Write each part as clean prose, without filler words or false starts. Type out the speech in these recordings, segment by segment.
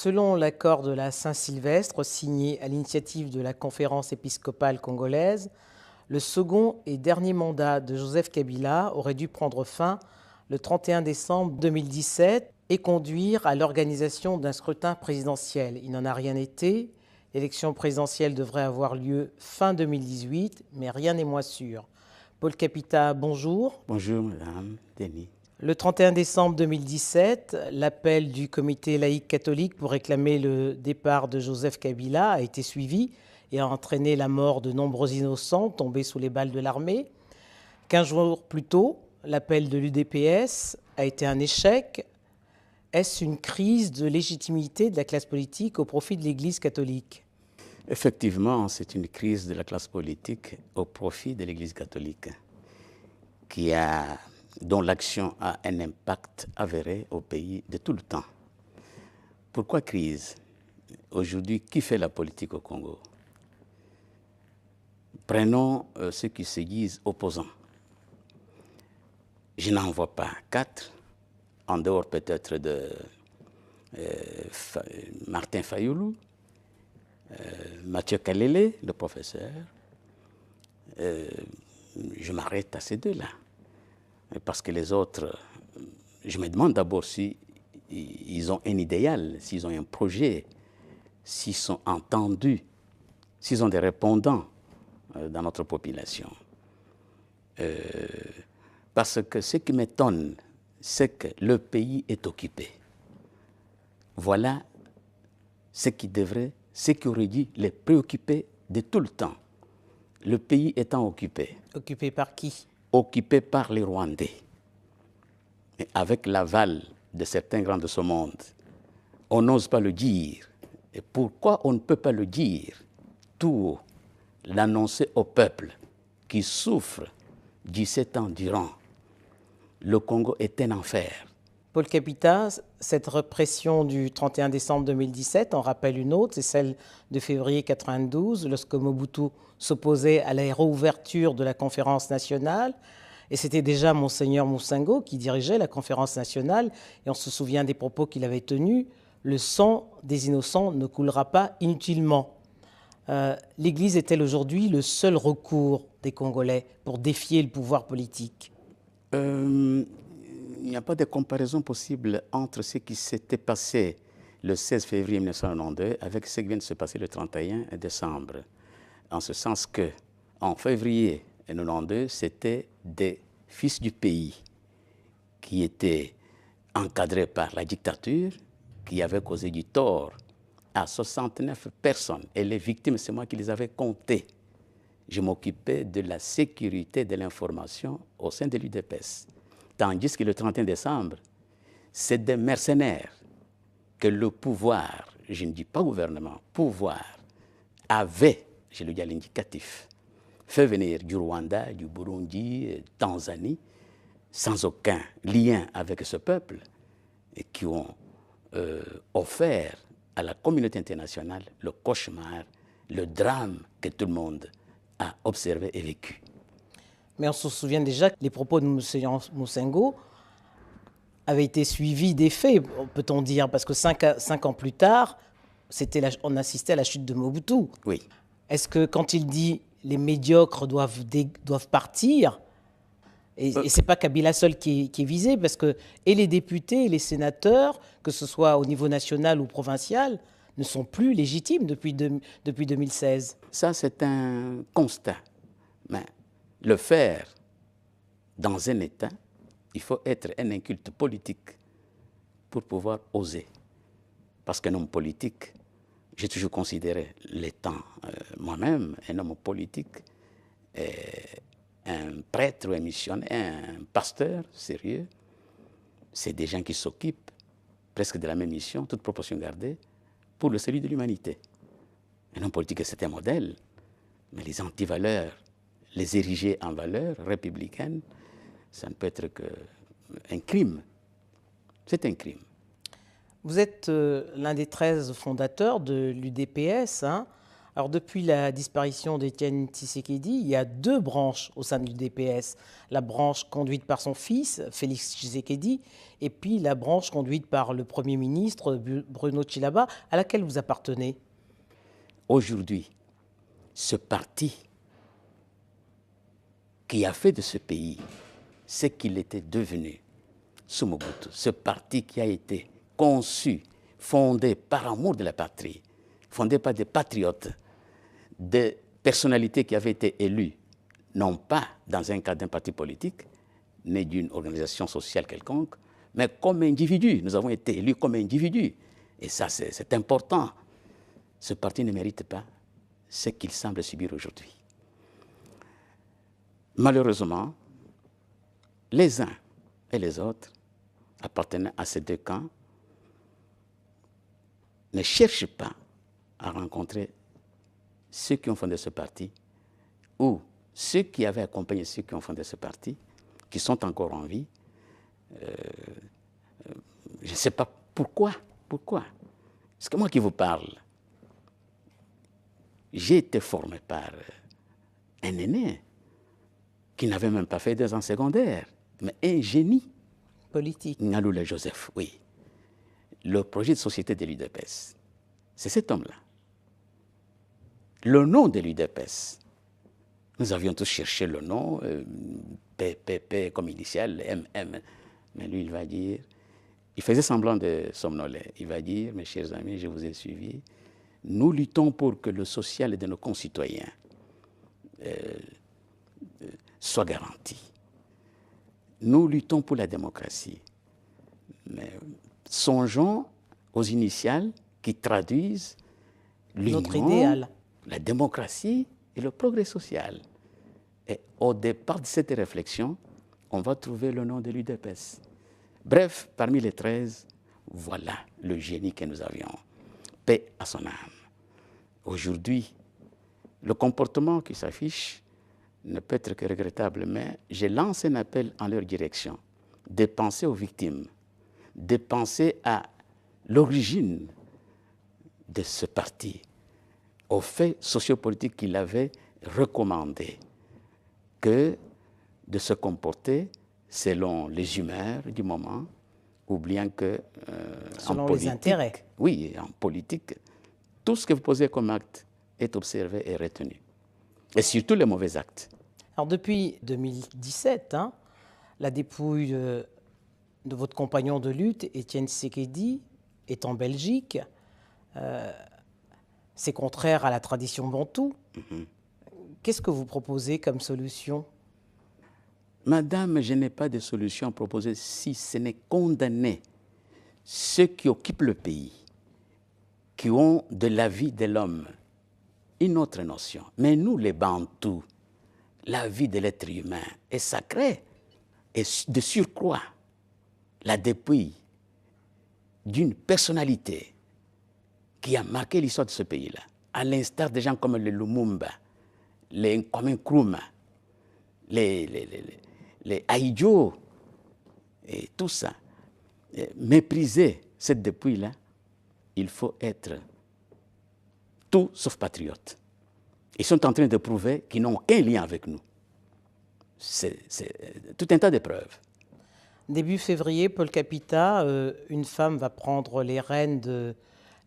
selon l'accord de la Saint-Sylvestre signé à l'initiative de la Conférence épiscopale congolaise, le second et dernier mandat de Joseph Kabila aurait dû prendre fin le 31 décembre 2017 et conduire à l'organisation d'un scrutin présidentiel. Il n'en a rien été. L'élection présidentielle devrait avoir lieu fin 2018, mais rien n'est moins sûr. Paul Capita, bonjour. Bonjour, Madame Denis. Le 31 décembre 2017, l'appel du comité laïque catholique pour réclamer le départ de Joseph Kabila a été suivi et a entraîné la mort de nombreux innocents tombés sous les balles de l'armée. 15 jours plus tôt, l'appel de l'UDPS a été un échec. Est-ce une crise de légitimité de la classe politique au profit de l'Église catholique ? Effectivement, c'est une crise de la classe politique au profit de l'Église catholique dont l'action a un impact avéré au pays de tout le temps. Pourquoi crise ? Aujourd'hui, qui fait la politique au Congo ? Prenons ceux qui se disent opposants. Je n'en vois pas 4, en dehors peut-être de Martin Fayoulou, Mathieu Kalele, le professeur. Je m'arrête à ces deux-là. Parce que les autres, je me demande d'abord si ils ont un idéal, s'ils ont un projet, s'ils sont entendus, s'ils ont des répondants dans notre population. Parce que ce qui m'étonne, c'est que le pays est occupé. Voilà ce qui aurait dû les préoccuper de tout le temps. Le pays étant occupé. Occupé par qui ? Occupé par les Rwandais. Et avec l'aval de certains grands de ce monde, on n'ose pas le dire. Et pourquoi on ne peut pas le dire tout haut, l'annoncer au peuple qui souffre 17 ans durant? Le Congo est un enfer. Paul Capita, cette répression du 31 décembre 2017 en rappelle une autre, c'est celle de février 1992, lorsque Mobutu s'opposait à la réouverture de la conférence nationale. Et c'était déjà Monseigneur Moussingo qui dirigeait la conférence nationale. Et on se souvient des propos qu'il avait tenus. Le sang des innocents ne coulera pas inutilement. L'Église est-elle aujourd'hui le seul recours des Congolais pour défier le pouvoir politique ? Il n'y a pas de comparaison possible entre ce qui s'était passé le 16 février 1992 avec ce qui vient de se passer le 31 décembre. En ce sens que, en février 1992, c'était des fils du pays qui étaient encadrés par la dictature, qui avaient causé du tort à 69 personnes. Et les victimes, c'est moi qui les avais comptées. Je m'occupais de la sécurité de l'information au sein de l'UDPS. Tandis que le 31 décembre, c'est des mercenaires que le pouvoir, je ne dis pas gouvernement, pouvoir, avait, je le dis à l'indicatif, fait venir du Rwanda, du Burundi, Tanzanie, sans aucun lien avec ce peuple, et qui ont offert à la communauté internationale le cauchemar, le drame que tout le monde a observé et vécu. Mais on se souvient déjà que les propos de M. Moussingo avaient été suivis des faits, peut-on dire, parce que 5 ans plus tard, on assistait à la chute de Mobutu. Oui. Est-ce que quand il dit les médiocres doivent partir, et ce n'est pas Kabila seul qui est visé, parce que et les députés et les sénateurs, que ce soit au niveau national ou provincial, ne sont plus légitimes depuis 2016. Ça, c'est un constat. Mais le faire dans un État, il faut être un inculte politique pour pouvoir oser. Parce qu'un homme politique, j'ai toujours considéré l'étant moi-même un homme politique, un prêtre ou un missionnaire, un pasteur sérieux, c'est des gens qui s'occupent presque de la même mission, toute proportion gardée, pour le salut de l'humanité. Un homme politique, c'est un modèle, mais les antivaleurs, les ériger en valeurs républicaines, ça ne peut être qu'un crime. C'est un crime. Vous êtes l'un des 13 fondateurs de l'UDPS. Alors, depuis la disparition d'Étienne Tshisekedi, il y a deux branches au sein du DPS. La branche conduite par son fils, Félix Tshisekedi, et puis la branche conduite par le Premier ministre, Bruno Tshilaba, à laquelle vous appartenez. Aujourd'hui, ce parti qui a fait de ce pays ce qu'il était devenu sous Mobutu, ce parti qui a été conçu, fondé par amour de la patrie, fondé par des patriotes, des personnalités qui avaient été élues, non pas dans un cadre d'un parti politique, mais d'une organisation sociale quelconque, mais comme individus. Nous avons été élus comme individus. Et ça, c'est important. Ce parti ne mérite pas ce qu'il semble subir aujourd'hui. Malheureusement, les uns et les autres appartenant à ces deux camps ne cherchent pas à rencontrer ceux qui ont fondé ce parti ou ceux qui avaient accompagné ceux qui ont fondé ce parti, qui sont encore en vie. Je ne sais pas pourquoi. Pourquoi? Parce que moi qui vous parle, j'ai été formé par un aîné qui n'avait même pas fait 2 ans secondaires, mais un génie. Politique. Ngaloula Joseph, oui. Le projet de société de l'UDPS, c'est cet homme-là. Le nom de l'UDPS, nous avions tous cherché le nom, PPP comme initial, MM, mais lui il va dire, il faisait semblant de somnoler, il va dire, mes chers amis, je vous ai suivis, nous luttons pour que le social de nos concitoyens soit garanti. Nous luttons pour la démocratie. Mais songeons aux initiales qui traduisent Notre l'union, idéal. la démocratie et le progrès social. Et au départ de cette réflexion, on va trouver le nom de l'UDPS. Bref, parmi les 13, voilà le génie que nous avions. Paix à son âme. Aujourd'hui, le comportement qui s'affiche ne peut être que regrettable, mais je lance un appel en leur direction, de penser aux victimes, de penser à l'origine de ce parti, aux faits sociopolitiques qu'il avait recommandé, que de se comporter selon les humeurs du moment, ou bien que selon en politique, les intérêts. Oui, en politique, tout ce que vous posez comme acte est observé et retenu. Et surtout les mauvais actes. Alors depuis 2017, la dépouille de votre compagnon de lutte, Étienne Tshisekedi, est en Belgique. C'est contraire à la tradition bantoue. Qu'est-ce que vous proposez comme solution? Madame, je n'ai pas de solution à proposer si ce n'est condamner ceux qui occupent le pays, qui ont de la vie de l'homme une autre notion. Mais nous, les Bantous, la vie de l'être humain est sacrée. Et de surcroît, la dépouille d'une personnalité qui a marqué l'histoire de ce pays-là, à l'instar de gens comme les Lumumba, les Nkwame Nkrumah, les Ahidjo, et tout ça, mépriser cette dépouille-là, il faut être tout sauf patriote. Ils sont en train de prouver qu'ils n'ont aucun lien avec nous. C'est tout un tas de preuves. Début février, Paul Capita, une femme va prendre les rênes de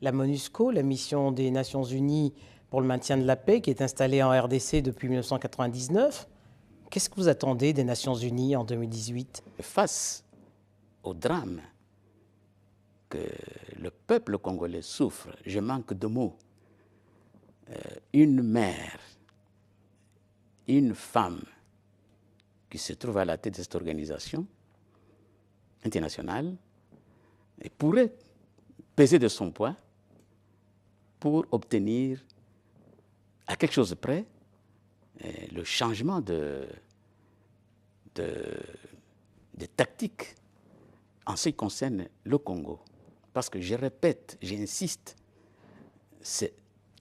la MONUSCO, la mission des Nations Unies pour le maintien de la paix, qui est installée en RDC depuis 1999. Qu'est-ce que vous attendez des Nations Unies en 2018? Face au drame que le peuple congolais souffre, je manque de mots. Une mère, une femme qui se trouve à la tête de cette organisation internationale et pourrait peser de son poids pour obtenir à quelque chose près le changement de tactique en ce qui concerne le Congo. Parce que je répète, j'insiste,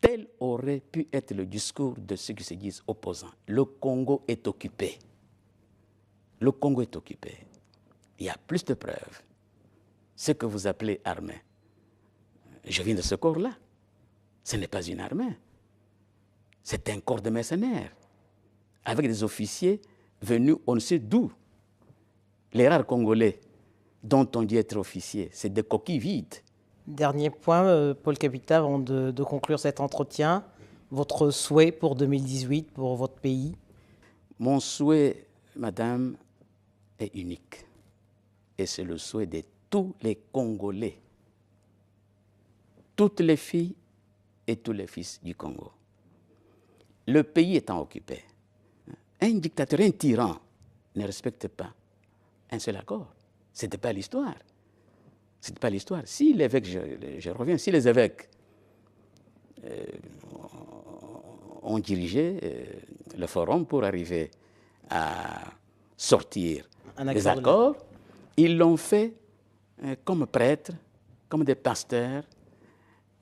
tel aurait pu être le discours de ceux qui se disent opposants. Le Congo est occupé. Le Congo est occupé. Il y a plus de preuves. Ce que vous appelez armée. Je viens de ce corps-là. Ce n'est pas une armée. C'est un corps de mercenaires, avec des officiers venus on ne sait d'où. Les rares Congolais dont on dit être officiers, c'est des coquilles vides. Dernier point, Paul Capita, avant de conclure cet entretien, votre souhait pour 2018, pour votre pays? Mon souhait, madame, est unique. Et c'est le souhait de tous les Congolais, toutes les filles et tous les fils du Congo. Le pays étant occupé, un dictateur, un tyran ne respecte pas un seul accord. Ce n'était pas l'histoire. Ce n'était pas l'histoire. Si l'évêque, je reviens, si les évêques ont dirigé le forum pour arriver à sortir des accords, ils l'ont fait comme prêtres, comme des pasteurs,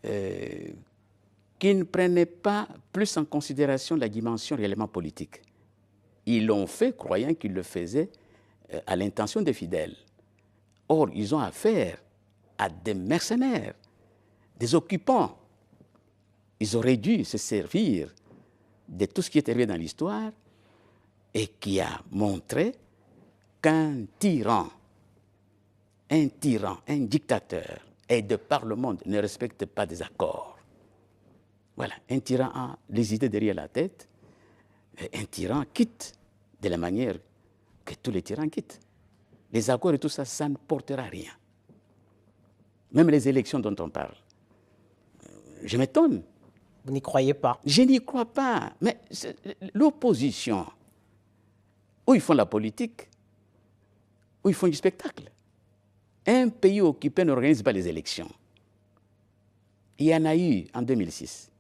qui ne prenaient pas plus en considération la dimension réellement politique. Ils l'ont fait croyant qu'ils le faisaient à l'intention des fidèles. Or, ils ont affaire à des mercenaires, des occupants. Ils auraient dû se servir de tout ce qui est arrivé dans l'histoire et qui a montré qu'un tyran, un dictateur, et de par le monde ne respecte pas des accords. Voilà, un tyran a les idées derrière la tête, et un tyran quitte de la manière que tous les tyrans quittent. Les accords et tout ça, ça ne portera rien. Même les élections dont on parle. Je m'étonne. Vous n'y croyez pas? Je n'y crois pas. Mais l'opposition, où ils font la politique, où ils font du spectacle. Un pays occupé n'organise pas les élections. Il y en a eu en 2006.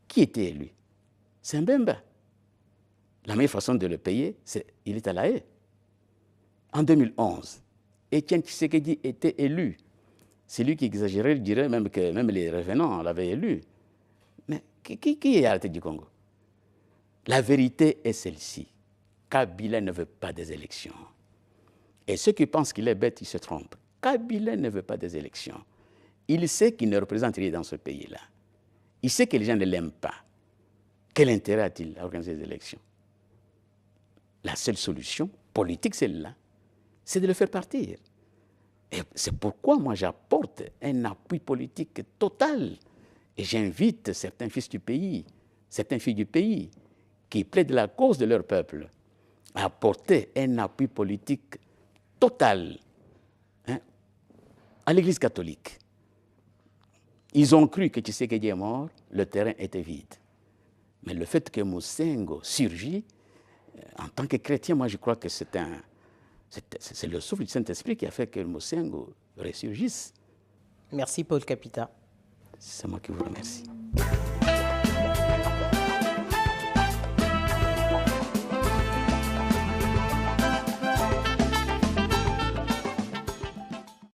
Qui était élu? C'est Mbemba. La meilleure façon de le payer, c'est il est à la haie. En 2011, Étienne Tshisekedi était élu. C'est lui qui exagérait, il dirait même que même les revenants l'avaient élu. Mais qui est à la tête du Congo? La vérité est celle-ci. Kabila ne veut pas des élections. Et ceux qui pensent qu'il est bête, ils se trompent. Kabila ne veut pas des élections. Il sait qu'il ne représente rien dans ce pays-là. Il sait que les gens ne l'aiment pas. Quel intérêt a-t-il à organiser des élections? La seule solution politique, celle-là, c'est de le faire partir. Et c'est pourquoi moi j'apporte un appui politique total. Et j'invite certains fils du pays, certaines filles du pays, qui plaident la cause de leur peuple, à apporter un appui politique total à l'Église catholique. Ils ont cru que Tshisekedi est mort, le terrain était vide. Mais le fait que Moussengo surgit, en tant que chrétien, moi je crois que c'est le souffle du Saint-Esprit qui a fait que Moussengo ressurgisse. Merci Paul Capita. C'est moi qui vous remercie.